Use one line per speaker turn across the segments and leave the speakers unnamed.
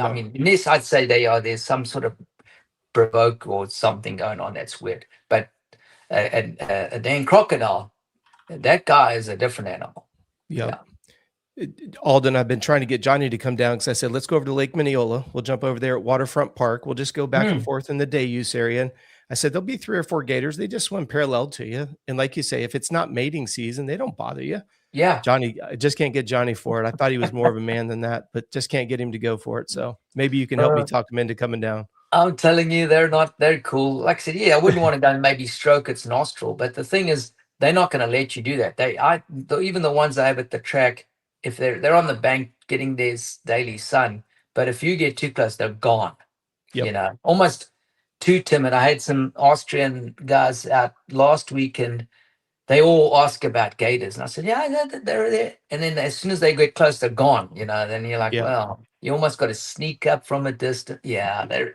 I mean, unless I'd say there's some sort of provoke or something going on that's weird. But a dang crocodile, that guy is a different animal.
Yep.
Yeah.
Alden, I've been trying to get Johnny to come down because I said, let's go over to Lake Mineola. We'll jump over there at Waterfront Park. We'll just go back and forth in the day use area. And I said, there'll be 3 or 4 gators. They just swim parallel to you. And like you say, if it's not mating season, they don't bother you.
Yeah.
Johnny, I just can't get Johnny for it. I thought he was more of a man than that, but just can't get him to go for it. So maybe you can help me talk him into coming down.
I'm telling you, they're cool. Like I said, yeah, I wouldn't want to go and maybe stroke its nostril, but the thing is, they're not going to let you do that. Even the ones I have at the track, if they're on the bank getting their daily sun, but if you get too close, they're gone.
Yep.
You know, almost too timid. I had some Austrian guys out last week, and they all ask about gators, and I said, yeah, they're there. And then as soon as they get close, they're gone. You know, then you're like,
Yeah.
well, you almost got to sneak up from a distance. Yeah, they're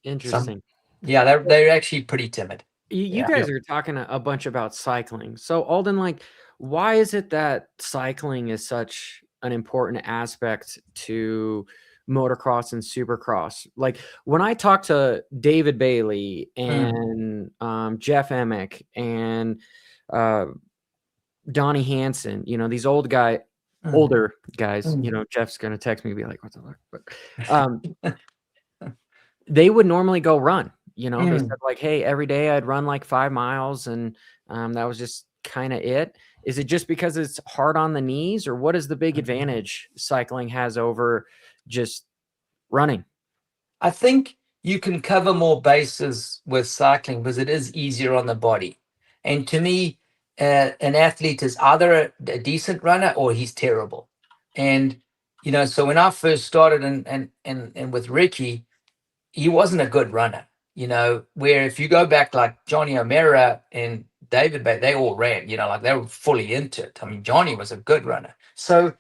interesting.
they're actually pretty timid.
You guys are talking a bunch about cycling. So Alden, like, why is it that cycling is such an important aspect to motocross and supercross? Like when I talk to David Bailey and Jeff Emick and Donnie Hansen, you know, these older guys, you know, Jeff's going to text me and be like, what the fuck? But they would normally go run, you know, they said like, hey, every day I'd run like 5 miles. And that was just kind of it. Is it just because it's hard on the knees, or what is the big advantage cycling has over just running?
I think you can cover more bases with cycling because it is easier on the body. And to me, an athlete is either a decent runner or he's terrible. And, you know, so when I first started and with Ricky, he wasn't a good runner, you know, where if you go back like Johnny O'Mara and David, they all ran, you know, like they were fully into it. I mean, Johnny was a good runner. So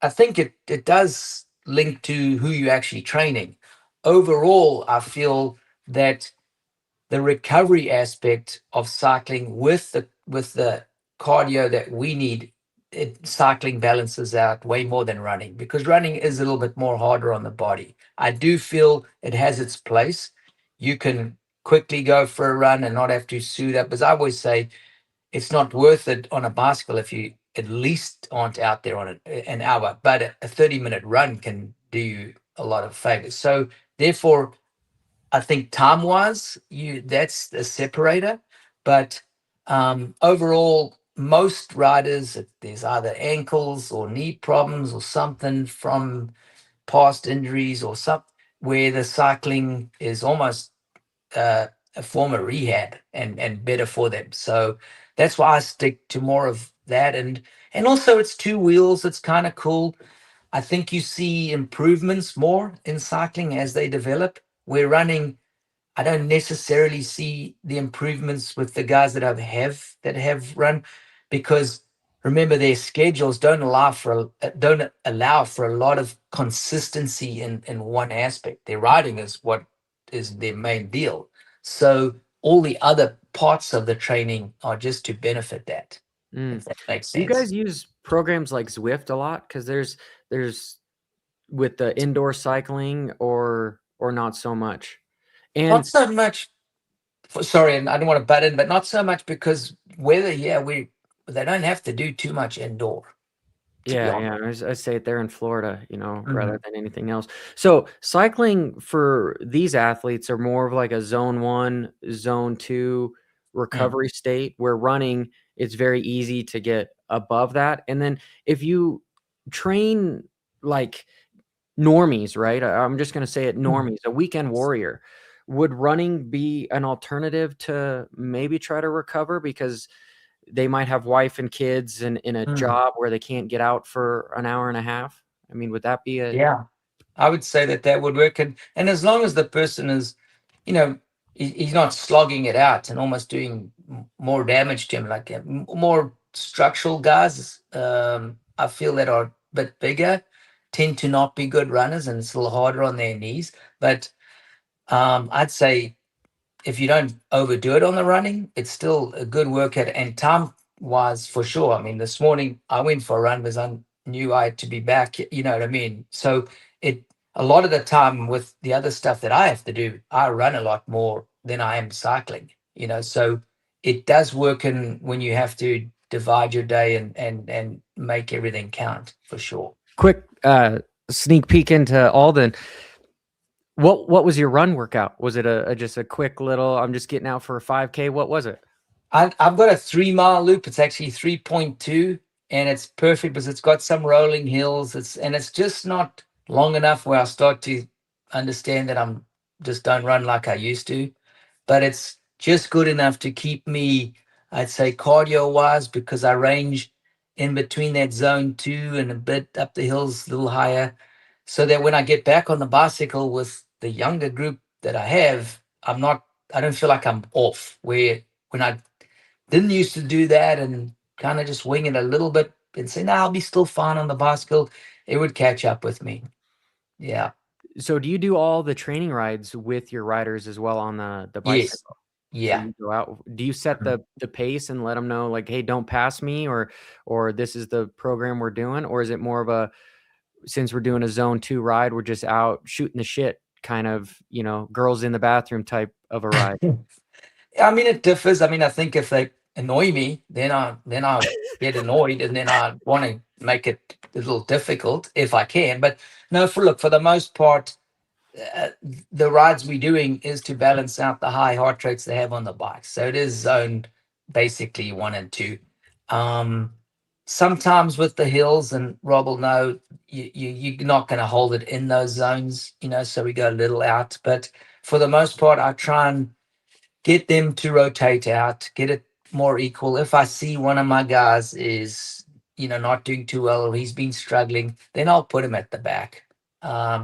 I think it does link to who you're actually training. Overall, I feel that the recovery aspect of cycling with the cardio that we need, cycling balances out way more than running, because running is a little bit more harder on the body. I do feel it has its place. You can quickly go for a run and not have to suit up. As I always say, it's not worth it on a bicycle if you at least aren't out there on an hour, but a 30-minute run can do you a lot of favors. So therefore, I think time-wise, that's a separator. But overall, most riders, there's either ankles or knee problems or something from past injuries or something, where the cycling is almost a form of rehab and better for them. So that's why I stick to more of that. And also it's 2 wheels. It's kind of cool. I think you see improvements more in cycling as they develop. We're running. I don't necessarily see the improvements with the guys that have run, because remember their schedules don't allow for a lot of consistency in one aspect. Their riding is what is their main deal. So all the other parts of the training are just to benefit that. If that makes sense.
You guys use programs like Zwift a lot? Because there's with the indoor cycling or not so much. And
not so much. Sorry, and I don't want to butt in, but not so much because weather. Yeah, they don't have to do too much indoor.
Yeah. I say it there in Florida, you know, rather than anything else. So cycling for these athletes are more of like a zone 1, zone 2 recovery state, where running, it's very easy to get above that. And then if you train like normies, right? I'm just going to say it, normies, a weekend warrior, would running be an alternative to maybe try to recover because they might have wife and kids and in a job where they can't get out for an hour and a half? I mean, would that be
Yeah, I would say that would work. And as long as the person is, you know, he's not slogging it out and almost doing more damage to him, like more structural guys, I feel that are a bit bigger tend to not be good runners, and it's a little harder on their knees. But I'd say if you don't overdo it on the running, it's still a good workout. And time wise, for sure. I mean, this morning I went for a run because I knew I had to be back. You know what I mean? So a lot of the time with the other stuff that I have to do, I run a lot more than I am cycling, so it does work in when you have to divide your day and make everything count, for sure.
Quick sneak peek into Alden. What was your run workout? Was it just a quick little, I'm just getting out for a 5K? What was it?
I've got a 3-mile loop. It's actually 3.2, and it's perfect because it's got some rolling hills. It's just not long enough where I start to understand that I'm just don't run like I used to, but it's just good enough to keep me, I'd say, cardio wise, because I range in between that zone 2 and a bit up the hills, a little higher, so that when I get back on the bicycle with the younger group that I have, I don't feel like I'm off. Where when I didn't used to do that and kind of just wing it a little bit and say, "No, I'll be still fine on the bicycle," it would catch up with me. Yeah.
So do you do all the training rides with your riders as well on the
Yes.
bicycle? So
Yeah.
you go out, do you set the pace and let them know like, hey, don't pass me, or this is the program we're doing? Or is it more of a, since we're doing a zone 2 ride, we're just out shooting the shit kind of, girls in the bathroom type of a ride?
I mean, it differs. I mean, I think if they annoy me, then I get annoyed, and then I want to make it a little difficult if I can. But no, for the most part, uh, the rides we're doing is to balance out the high heart rates they have on the bike. So it is zone basically 1 and 2. Sometimes with the hills, and Rob will know, you're not going to hold it in those zones, so we go a little out. But for the most part, I try and get them to rotate out, get it more equal. If I see one of my guys is, not doing too well, or he's been struggling, then I'll put him at the back.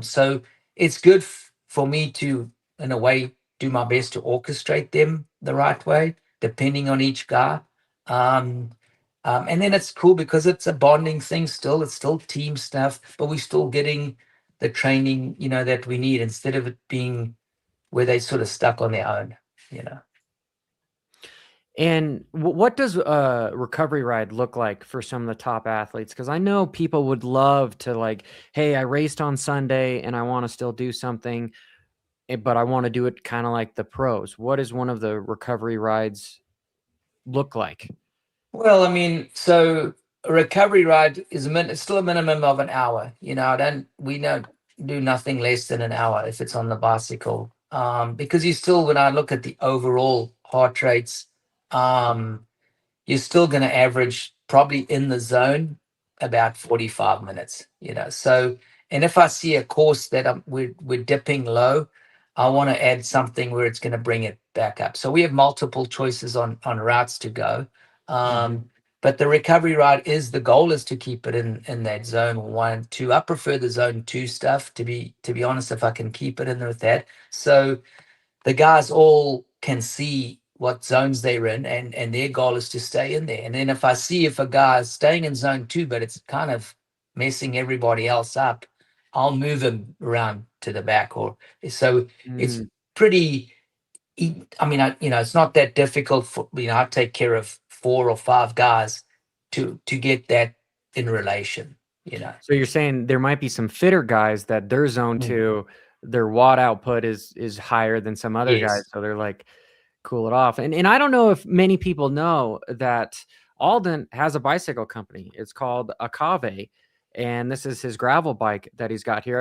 So it's good for me to, in a way, do my best to orchestrate them the right way, depending on each guy. And then it's cool because it's a bonding thing still. It's still team stuff, but we're still getting the training, that we need, instead of it being where they sort of stuck on their own.
And what does a recovery ride look like for some of the top athletes? Because I know people would love to, like, hey, I raced on Sunday and I want to still do something, but I want to do it kind of like the pros. What does one of the recovery rides look like?
Well, I mean, so a recovery ride is it's still a minimum of an hour. We don't do nothing less than an hour if it's on the bicycle. Because you still, when I look at the overall heart rates, um, you're still going to average probably in the zone about 45 minutes, So, and if I see a course that we're dipping low, I want to add something where it's going to bring it back up. So we have multiple choices on routes to go. But the recovery ride the goal is to keep it in that zone 1, 2. I prefer the zone 2 stuff, to be honest, if I can keep it in there with that. So the guys all can see what zones they're in, and their goal is to stay in there. And then if I see if a guy's staying in zone 2, but it's kind of messing everybody else up, I'll move him around to the back. Or so it's pretty. I mean, it's not that difficult for I take care of 4 or 5 guys to get that in relation.
So you're saying there might be some fitter guys that their zone 2, their watt output is higher than some other guys, so they're like, cool it off. And I don't know if many people know that Alden has a bicycle company. It's called Akave, and this is his gravel bike that he's got here.